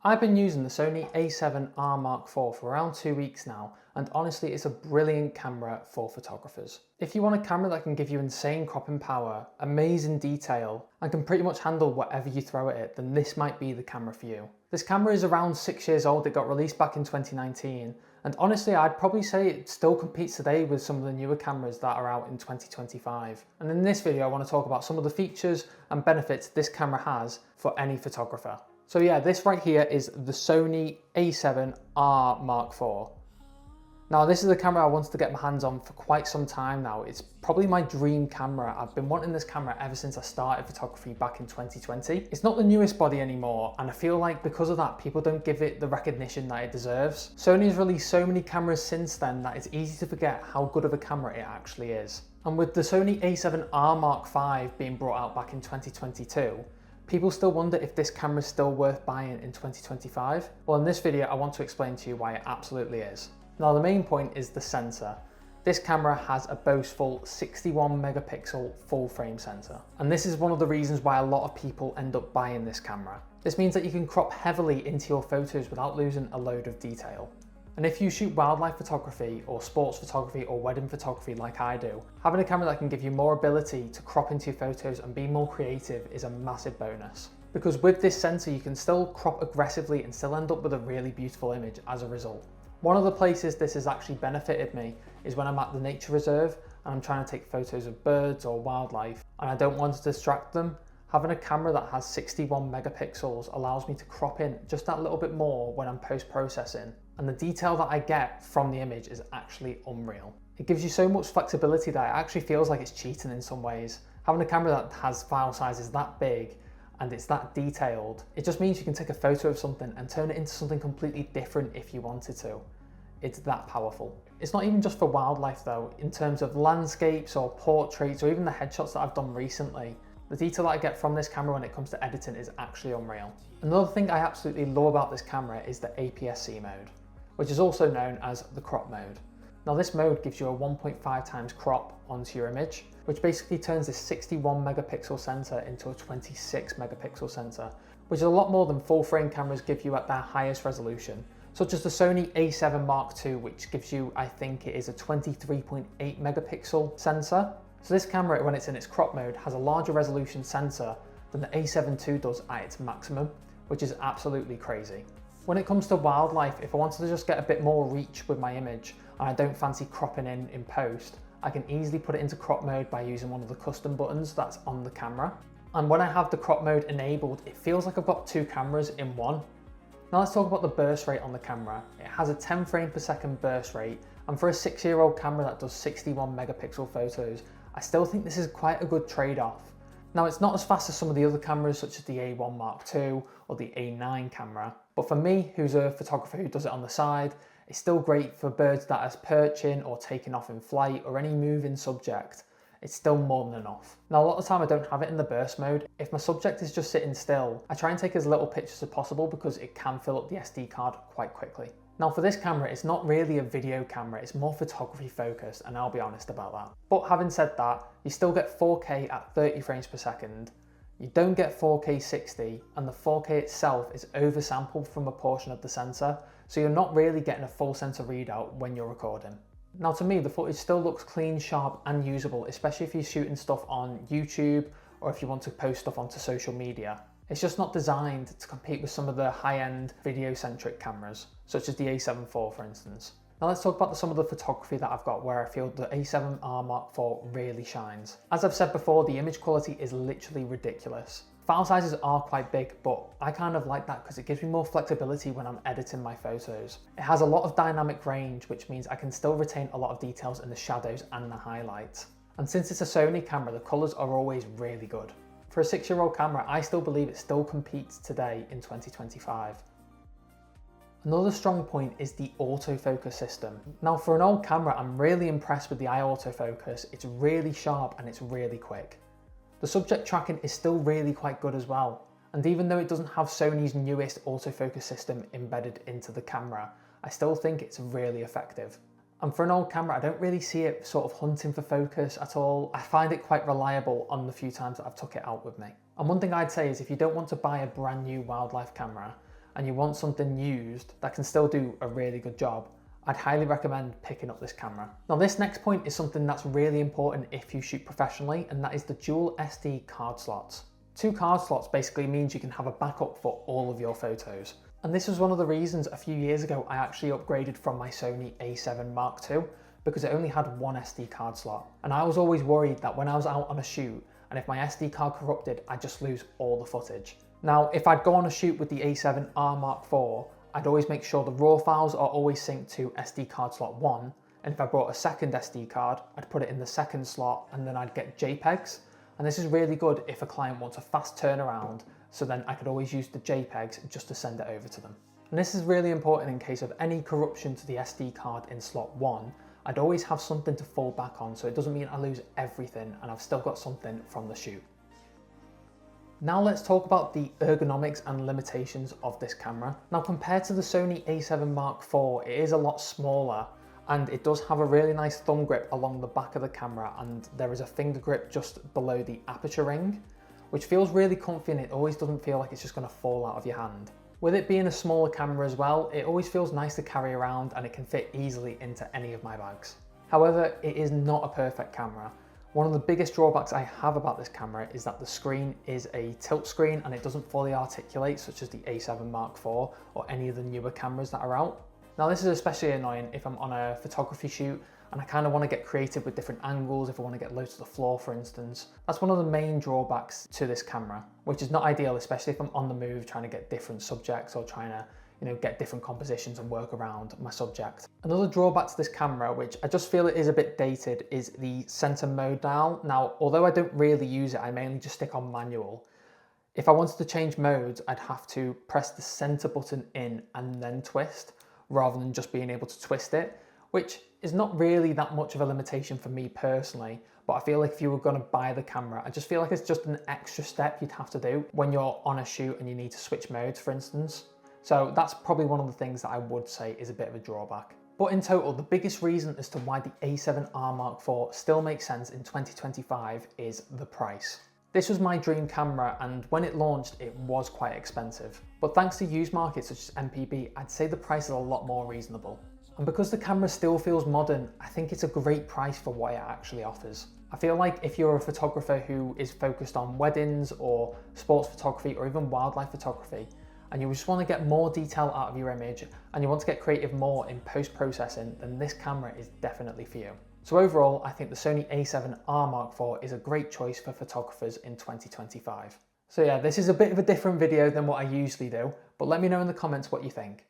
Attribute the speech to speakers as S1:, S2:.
S1: I've been using the Sony A7R Mark IV for around 2 weeks now, and honestly it's a brilliant camera for photographers. If you want a camera that can give you insane cropping power, amazing detail, and can pretty much handle whatever you throw at it, then this might be the camera for you. This camera is around 6 years old, it got released back in 2019, and honestly I'd probably say it still competes today with some of the newer cameras that are out in 2025. And in this video I want to talk about some of the features and benefits this camera has for any photographer. So yeah, this right here is the Sony A7R Mark IV. Now this is a camera I wanted to get my hands on for quite some time now. It's probably my dream camera. I've been wanting this camera ever since I started photography back in 2020. It's not the newest body anymore, and I feel like because of that, people don't give it the recognition that it deserves. Sony's released so many cameras since then that it's easy to forget how good of a camera it actually is. And with the Sony A7R Mark V being brought out back in 2022, people still wonder if this camera is still worth buying in 2025. Well, in this video, I want to explain to you why it absolutely is. Now, the main point is the sensor. This camera has a boastful 61 megapixel full frame sensor. And this is one of the reasons why a lot of people end up buying this camera. This means that you can crop heavily into your photos without losing a load of detail. And if you shoot wildlife photography or sports photography or wedding photography like I do, having a camera that can give you more ability to crop into your photos and be more creative is a massive bonus. Because with this sensor, you can still crop aggressively and still end up with a really beautiful image as a result. One of the places this has actually benefited me is when I'm at the nature reserve and I'm trying to take photos of birds or wildlife and I don't want to distract them. Having a camera that has 61 megapixels allows me to crop in just that little bit more when I'm post-processing, and the detail that I get from the image is actually unreal. It gives you so much flexibility that it actually feels like it's cheating in some ways. Having a camera that has file sizes that big and it's that detailed, it just means you can take a photo of something and turn it into something completely different if you wanted to. It's that powerful. It's not even just for wildlife though. In terms of landscapes or portraits or even the headshots that I've done recently, the detail that I get from this camera when it comes to editing is actually unreal. Another thing I absolutely love about this camera is the APS-C mode, which is also known as the crop mode. Now this mode gives you a 1.5 times crop onto your image, which basically turns this 61 megapixel sensor into a 26 megapixel sensor, which is a lot more than full frame cameras give you at their highest resolution, such as the Sony A7 Mark II, which gives you, I think it is a 23.8 megapixel sensor. So this camera, when it's in its crop mode, has a larger resolution sensor than the A7 II does at its maximum, which is absolutely crazy. When it comes to wildlife, if I wanted to just get a bit more reach with my image and I don't fancy cropping in post, I can easily put it into crop mode by using one of the custom buttons that's on the camera. And when I have the crop mode enabled, it feels like I've got two cameras in one. Now let's talk about the burst rate on the camera. It has a 10 frame per second burst rate, and for a 6-year-old camera that does 61 megapixel photos, I still think this is quite a good trade-off. Now it's not as fast as some of the other cameras such as the A1 Mark II or the A9 camera, but for me, who's a photographer who does it on the side, it's still great for birds that are perching or taking off in flight or any moving subject. It's still more than enough. Now a lot of the time I don't have it in the burst mode. If my subject is just sitting still, I try and take as little pictures as possible because it can fill up the SD card quite quickly. Now for this camera, it's not really a video camera, it's more photography focused, and I'll be honest about that. But having said that, you still get 4K at 30 frames per second. You don't get 4K 60, and the 4K itself is oversampled from a portion of the sensor, so you're not really getting a full sensor readout when you're recording. Now to me, the footage still looks clean, sharp and usable, especially if you're shooting stuff on YouTube or if you want to post stuff onto social media. It's just not designed to compete with some of the high-end video-centric cameras, such as the A7 IV for instance. Now let's talk about some of the photography that I've got where I feel the A7R Mark IV really shines. As I've said before, the image quality is literally ridiculous. File sizes are quite big, but I kind of like that because it gives me more flexibility when I'm editing my photos. It has a lot of dynamic range, which means I can still retain a lot of details in the shadows and the highlights. And since it's a Sony camera, the colours are always really good. For a 6-year-old camera, I still believe it still competes today in 2025. Another strong point is the autofocus system. Now for an old camera, I'm really impressed with the eye autofocus. It's really sharp and it's really quick. The subject tracking is still really quite good as well. And even though it doesn't have Sony's newest autofocus system embedded into the camera, I still think it's really effective. And for an old camera, I don't really see it sort of hunting for focus at all. I find it quite reliable on the few times that I've took it out with me. And one thing I'd say is if you don't want to buy a brand new wildlife camera and you want something used that can still do a really good job, I'd highly recommend picking up this camera. Now this next point is something that's really important if you shoot professionally, and that is the dual SD card slots. 2 card slots basically means you can have a backup for all of your photos. And this was one of the reasons a few years ago I actually upgraded from my Sony A7 Mark II, because it only had 1 SD card slot. And I was always worried that when I was out on a shoot, and if my SD card corrupted, I'd just lose all the footage. Now, if I'd go on a shoot with the A7R Mark IV, I'd always make sure the RAW files are always synced to SD card slot 1, and if I brought a second SD card, I'd put it in the second slot, and then I'd get JPEGs. And this is really good if a client wants a fast turnaround, so then I could always use the JPEGs just to send it over to them. And this is really important in case of any corruption to the SD card in slot 1. I'd always have something to fall back on, so it doesn't mean I lose everything and I've still got something from the shoot. Now let's talk about the ergonomics and limitations of this camera. Now compared to the Sony A7 Mark IV, it is a lot smaller, and it does have a really nice thumb grip along the back of the camera, and there is a finger grip just below the aperture ring, which feels really comfy, and it always doesn't feel like it's just going to fall out of your hand. With it being a smaller camera as well, it always feels nice to carry around, and it can fit easily into any of my bags. However, it is not a perfect camera. One of the biggest drawbacks I have about this camera is that the screen is a tilt screen and it doesn't fully articulate, such as the A7 Mark IV or any of the newer cameras that are out. Now this is especially annoying if I'm on a photography shoot and I kind of want to get creative with different angles, if I want to get low to the floor for instance. That's one of the main drawbacks to this camera, which is not ideal, especially if I'm on the move trying to get different subjects or trying to get different compositions and work around my subject. Another drawback to this camera, which I just feel it is a bit dated, is the center mode dial. Now, although I don't really use it, I mainly just stick on manual. If I wanted to change modes, I'd have to press the center button in and then twist, rather than just being able to twist it, which is not really that much of a limitation for me personally, but I feel like if you were going to buy the camera, I just feel like it's just an extra step you'd have to do when you're on a shoot and you need to switch modes, for instance. So that's probably one of the things that I would say is a bit of a drawback. But in total, the biggest reason as to why the A7R Mark IV still makes sense in 2025 is the price. This was my dream camera, and when it launched, it was quite expensive. But thanks to used markets such as MPB, I'd say the price is a lot more reasonable. And because the camera still feels modern, I think it's a great price for what it actually offers. I feel like if you're a photographer who is focused on weddings or sports photography or even wildlife photography, and you just want to get more detail out of your image and you want to get creative more in post-processing, then this camera is definitely for you. So overall, I think the Sony A7R Mark IV is a great choice for photographers in 2025. So yeah, this is a bit of a different video than what I usually do, but let me know in the comments what you think.